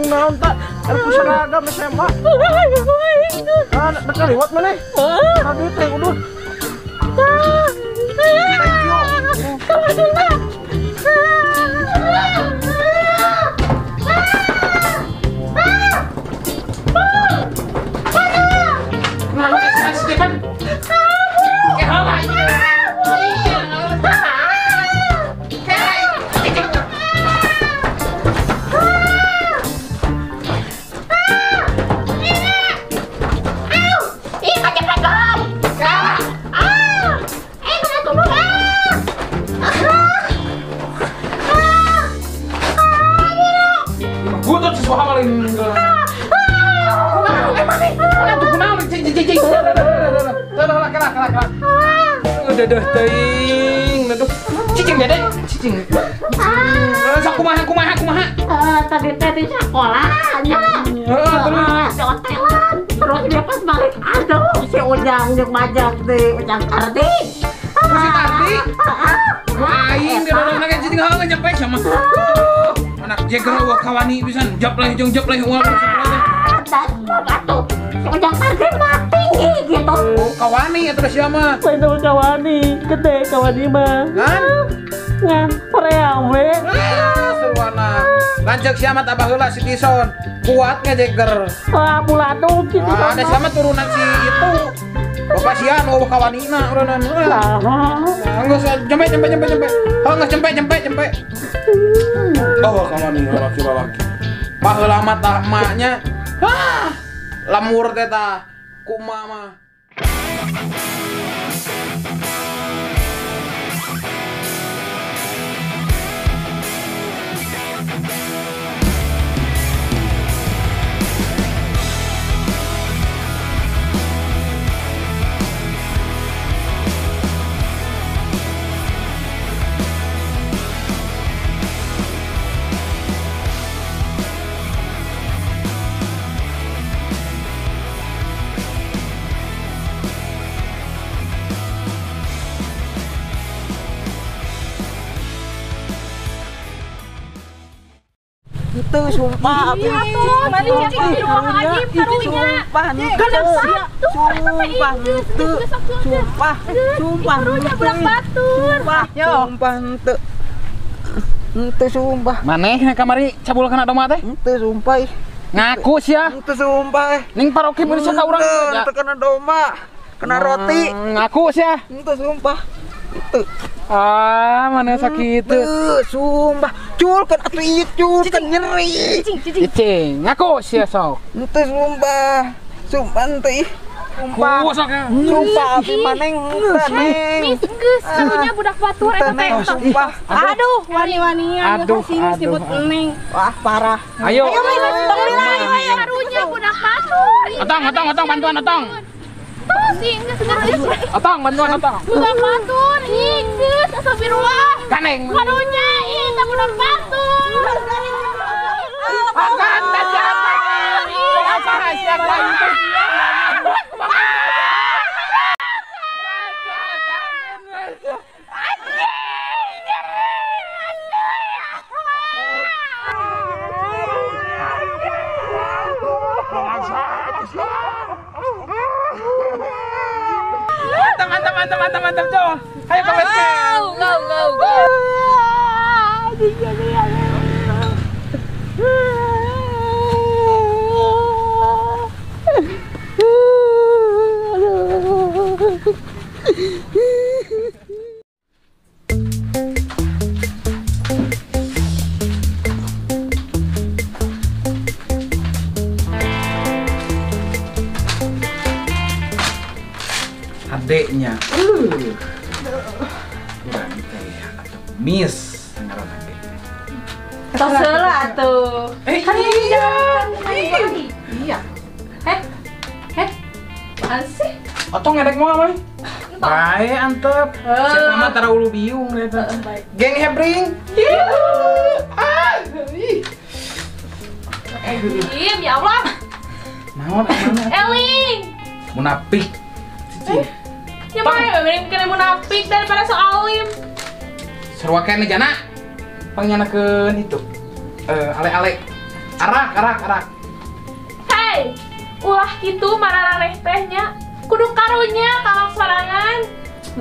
Naon tak? Aku seragam SMA. Dekat lewat mana? Tadi teh udah. Thank you. Kamu dulu. Stefan. Udah teuing, aduh. Cicing deh, cicing. Sok kumaha. Tadi di sekolahnya. Hotelan. Terus dia pas balik, aduh, si Ujang jeung Majak teh, Ujang Kardi. Masih Kardi? Aing di dorong nage cicing heula nyampe sama. Anak jeger wah kawani pisan, japleh ulah. Atuh, si Ujang Kardi mati gitu. Kawani terus siapa mah? Bener kawani, gede kawani mah. Ngan preawe. Seruana. Lanjut siapa tabah heula si Tison. Kuat ngejeger. Buladung gitu. Ada siapa turunan si itu. Bapak sian oh kawanina uranan. Geus jempe. Geus jempe. Oh kawani laki. Paheula mah tah emaknya. Lamur teh tah kumaha mah. Itu sumpah abi. Mari cicing di ruang aja karunya. Sumpah karunya budak batur. Sumpah ente sumpah. Maneh kamari cabul kana doma teh? Ente sumpah. Ngaku sia. Ente sumpah. Ning paroki mun sia ka urang ya. Ente kena doma, kena roti. Ngaku sia. Ente sumpah. Ente. Mana sakit. Sumpah. Cul kan atuh ieu cul kan nyeri. Cicing. Ngaku sia sok. Ente sumpah. Sumpah ente. Sumpah. Sumpah abi maneng neng. Geus karunya budak batur eta teh. Sumpah. Aduh, wani-wanian sini disebut neng. Wah, parah. Ayo. Ayo karunya budak batur. Otong bantuan otong. Tuh sing geus. Otong bantuan otong. Budak batur, geus astagfirullah. Kaneng. Karunya ieu budak batur. Akan dajakan. Siapa itu? Mantap, Cok. Ayo ke base camp. Go. Adeknya, kurang kayak atau miss ngaran adeknya. Terserah tuh. Iya. Apaan sih? Otong ngedek mau apa? Baik, antep. Siapa mah tara ulu biung eta. Geng hebring. Diam ya Allah. Nah, Naon mana? Eling. Munafik. Cici. Ya mah mending kena munafik daripada soalim. Sarua kene jana. Pangyanakeun itu. Ale-ale. Arak. Hei, ulah kitu marareh tehnya. Kudu karunya kalau sorangan.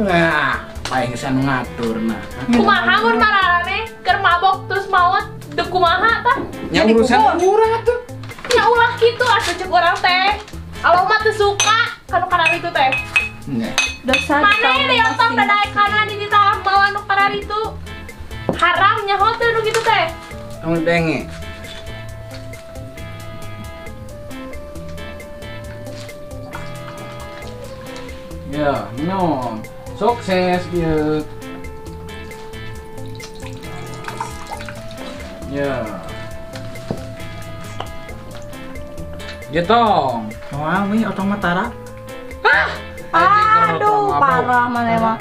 Nah, paling geus ngatur nah. Kumaha mun marareh keur mabok terus maot deuk kumaha tah? Nya urusan urang atuh. Ya ulah kitu atuh cek urang teh. Allah mah teu suka kanu karari itu teh. Nya. Dosa Mana ini yang tong dadaek kana di ditawah bawa nu karari itu. Haram nyaho teh nu kitu teh. Tong denge. Ya, minum. Sukses dia. Ya. Gitu. Wah, wih, otong matara. Aduh, parah mana mah.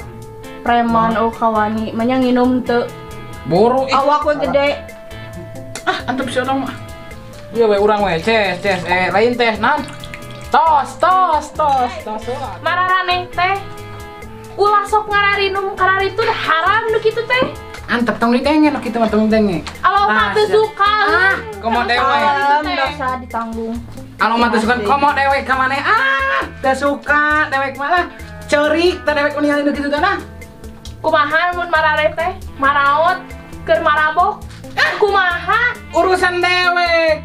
Preman kawani, manya nginum teu. Boro Awak we gede. antep si orang mah. Iya we urang we ces lain teh nan. Tos. Mararaneh teh. Ulah sok ngararinum karari itu haram nu kitu teh. Antep tong ditenge nu kitu mah tong ditenge. Allah mah teu suka. Komo dewe. Salam dosa ditanggung. Anu mah teu suka komo dewe ka maneh. Teu suka dewek malah ceurik teh dewek ningali nu kitu teh nah. Kumaha mun marareh teh? Maraot keur marabok. Kumaha? Urusan dewek.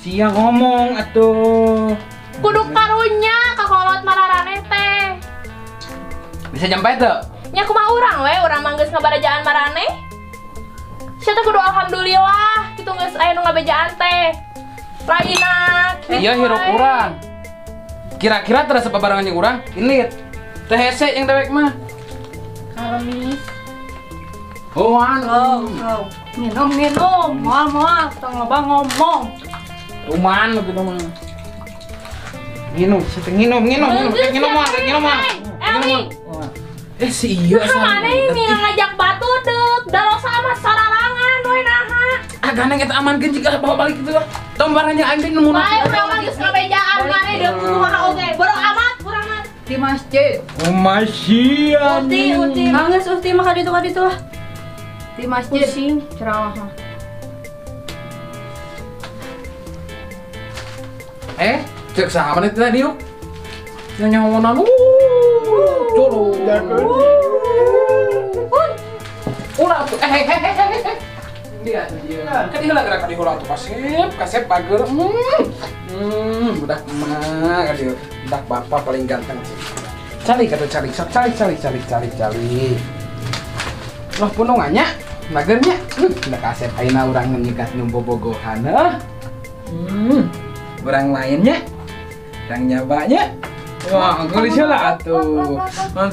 Sia ngomong atuh. Kudu karunya kakolot mararaneh teh. Bisa nyampe tuh? Nya kumaha urang we, urang mah geus ngabarejaan maraneh. Sia teh kudu alhamdulillah kitu geus aya nu ngabejaan teh. Laina. Iya hirup urang. Kira-kira terasa babarangan yang urang? Ini teh hese yang dewek mah. Kami Hoan. minum. Moal, tong loba ngomong. Rumahan gitu mah. Nginum. Eli, Si iya kemana ini ngajak batu dek? Darosa sama sararangan, we naha. Gana kita amankeun jika bawa balik itu lah. Tombaran yang aing nu Bae urang mah geus ngabejaan maneh deuk kumaha oge. Bodo amat urang mah. Di masjid. Masian. Uti. Manggeus uti mah ka ditu lah. Di masjid sing ceramah. Cek saha maneh tadi yuk. Nyawanan colo. Ulah tuh. Dia. Kan dia gerak di ulah tuh kasep pager. Budak mah ka dieu. Budak bapak paling ganteng sih. Cari. Lah punungannya magernya. Da kasep ayeuna urang ngikat nyumbobogohan. Urang lainnya. Urang nyabanya. Wah, gelis lah atuh.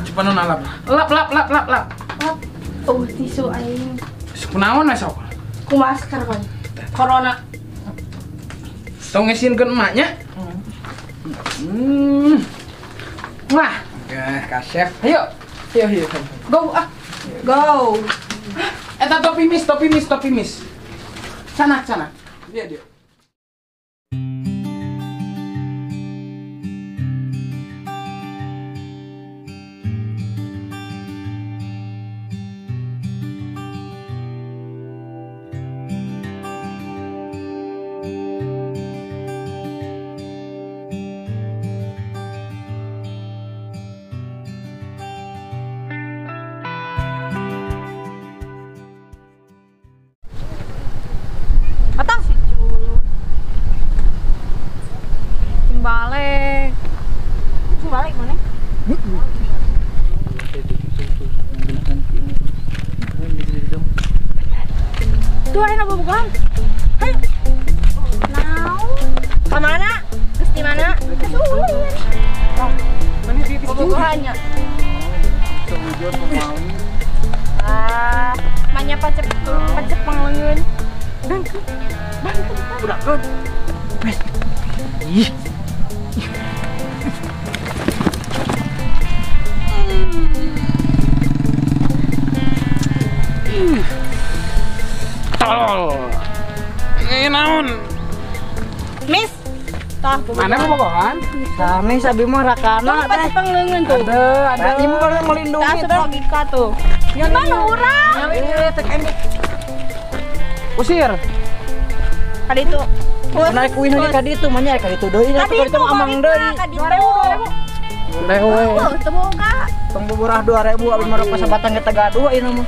Cepetan alap. Lap. Tisu aing. Kunaon we sok? Ku masker kan. Corona. Tong ngesinkeun emaknya. Wah, kasep. Ayo. Go. Go. Eta topi mis. Sana. Dia. Atang si Culut. Sing balik mana? Tuh ada apa bukan? Ayo. Kemana? Terus di mana? Bubuhannya. Manya pacep panglengeun. Udah kan. Ih. Tol. Ini naon? Miss, tah. Mana bobogohan? Sami sabi mah rakana Pasti teh. pengengen tuh. Ada. Ibu baru melindungi Kasih teh. logika tuh. Gimana orang? Usir. Tadi itu. Naik kuih lagi ka ditu mah nya ka ditu deui nya Tadi ka ditu amang deui. Tadi itu. Lewe. Oh, semoga. Tong buburah 2000 abis mah pasabatan kita gaduh ieu mah.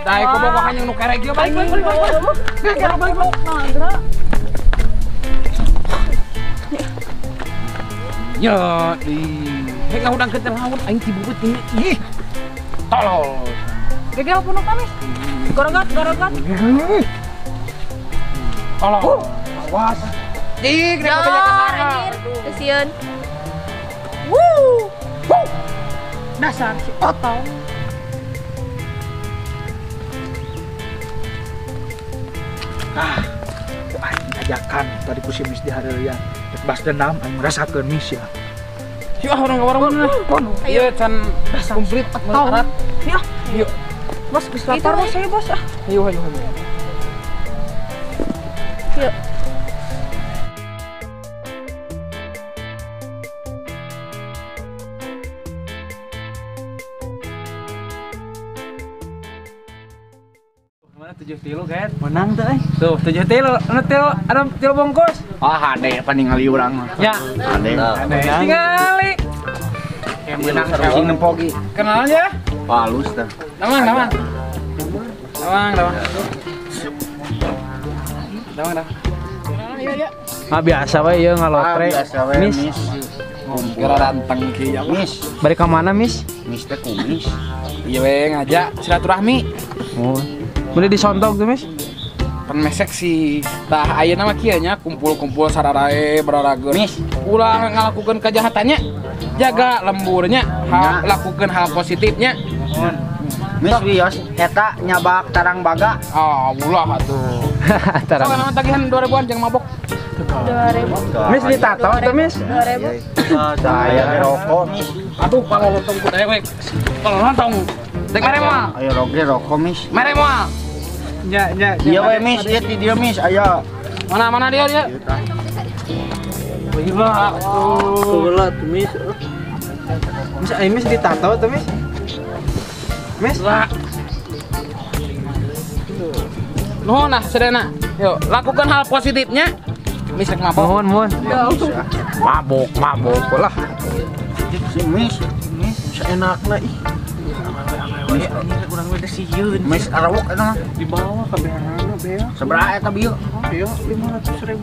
Dai bobogohan yang nu kerek ieu balik. Ya, di hek udang ke laut aing ti bubut ini. Ih. Tolol. Gegel punuk kami. Gorogat. Tolol. Awas. Ih, kenapa banyak kesana? anjir. Kesian. Dasar si Otong. Aing ngajakan tadi ku si Miss di hareurean. Rek bas dendam aing merasakeun Miss ya. Yuk orang mana? Iya can komplit syarat. Ya, Yuk. bos geus lapar bos saya bos ah. Ayo. Yuk. Mana 7 tilu kan? Menang teh euy. Tuh 7 tilu, ada tilu bungkus. Ah hade paningali urang mah. Ya. Hade. Tinggali. Yang menang Sing nempogi. Kenal aja. Halus tah. Damang. Ah biasa we ieu ngalotre. Miss, Kira ranteng kieu ya. Miss, balik ka mana, Miss? Miss teh kumis. Iya we ngajak silaturahmi. Oh. Mending disontok tuh, Miss. Pan mesek sih. Tah ayeuna mah kieu nya kumpul-kumpul sararae berarageun. Miss. Ulah ngalakukeun kajahatannya. Jaga lemburnya, lakukeun hal positifnya. Miss Wios eta nyabak tarang baga. Ah, ulah atuh. Tarang. Soalnya tagihan 2000-an jeung mabok. 2000. Miss ditato tuh, Miss. 2000. Saya rokok Miss. Aduh, kalau lontong ku dewek. Kalau lontong dek mere moal. Ayo roge rokok Miss. Mere moal. Iya we Miss, ieu di dieu Miss, aya. Mana dia? Gila. Tuh Miss. Miss, ai Miss ditato tuh, Miss. Miss. Nuhun nah, sedena. Yuk, lakukan hal positifnya. Misek mabok. Mohon. Mabok lah. Si Miss enakna ih. Miss kurang we sieun. Miss arawok eta mah. Di bawah kabehanana bea. Sabaraha eta bieu? Iya, 500.000.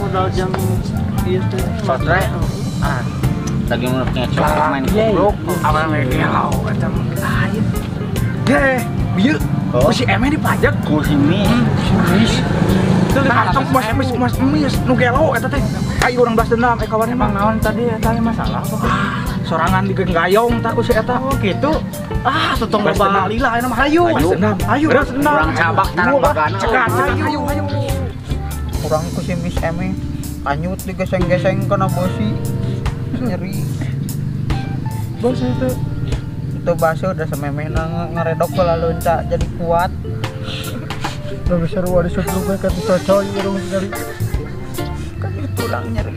Modal jam ieu teh. Sotre. Ah. Tadi mau ngecok main goblok. Abang megelau eta mah lain. Ge, bieu. Oh. Si Eme dipajak. Ku si Miss. Nah, tong mas nu gelo eta teh. Ayo urang balas dendam kawan emang naon tadi eta masalah. Sorangan digenggayong tah ku si eta. Oh, gitu. Ah, tutong loba lila aya mah hayu. Hayu. Balas dendam. Urang cabak tarang bagana. Cegat, hayu. Kurang ku si Miss Eme. Anyut digeseng-geseng kana bosi. Nyeri. Bos itu. Itu baso udah sememehna ngaredok bola lonca jadi kuat. Lebih seru ada sutru gue kan cocoy urang sekali. Kan tulang nyeri.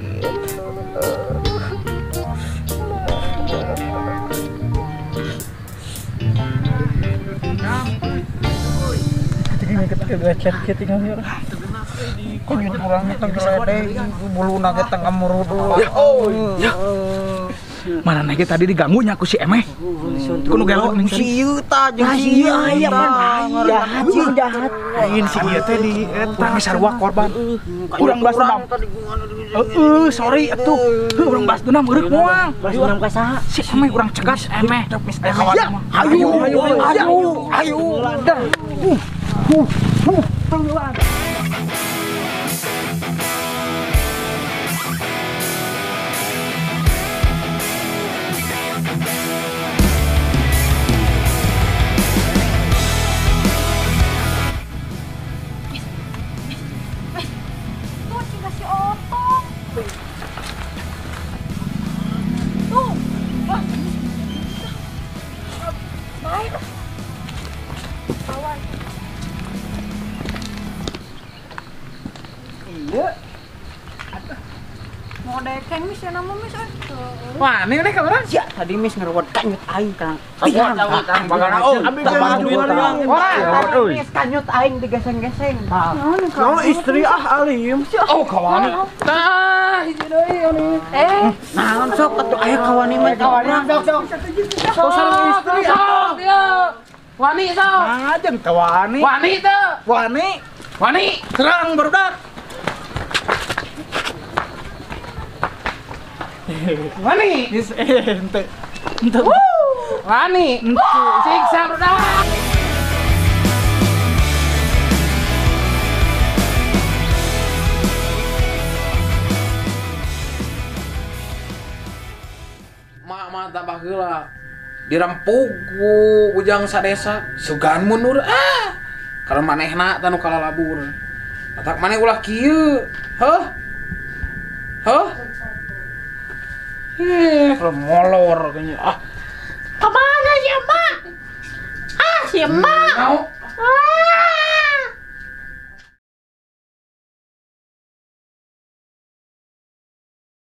Ketika gue chat tinggal ya. Kok itu tulangnya teng gede, bulu naget teng amurudu. Mana nage tadi diganggunya ku si Eme. Kudu gelo ning Si ieu tah jeung si ieu aya jahat. Lain si ieu teh di eta sarua korban. Urang balas dendam. Sorry atuh. Urang balas dendam eureuk moal. Balas dendam ka saha? Si Eme urang cegas Eme. Ya, ayo. Tuh, dikasih otong. Tuh. Wah. Baik. Kawan. Kang Mis nama Mis Wah, ini kamera. sia tadi Mis ngerawat kanyut aing Kang. Kang bagana oh. Tadi Mis kanyut aing digeseng-geseng. Kau istri alim. Oh kawani. Tah hiji deui anu. Naon sok atuh aya kawani mah kawan sok. Kau sareng istri. Sok dia. Wani sok. Ajeng tawani. Wani teu. Wani. Wani. Terang barudak. Wani. Geus ente. Ente. Wani. Siksa budak. Mak tambah heula. Dirempug ku ujang sadesa sugan mundur karena manehna tanu kalalabur. Atak maneh ulah kieu. Heuh. Molor kayaknya. Kemana si Emak? Si Emak. Mau.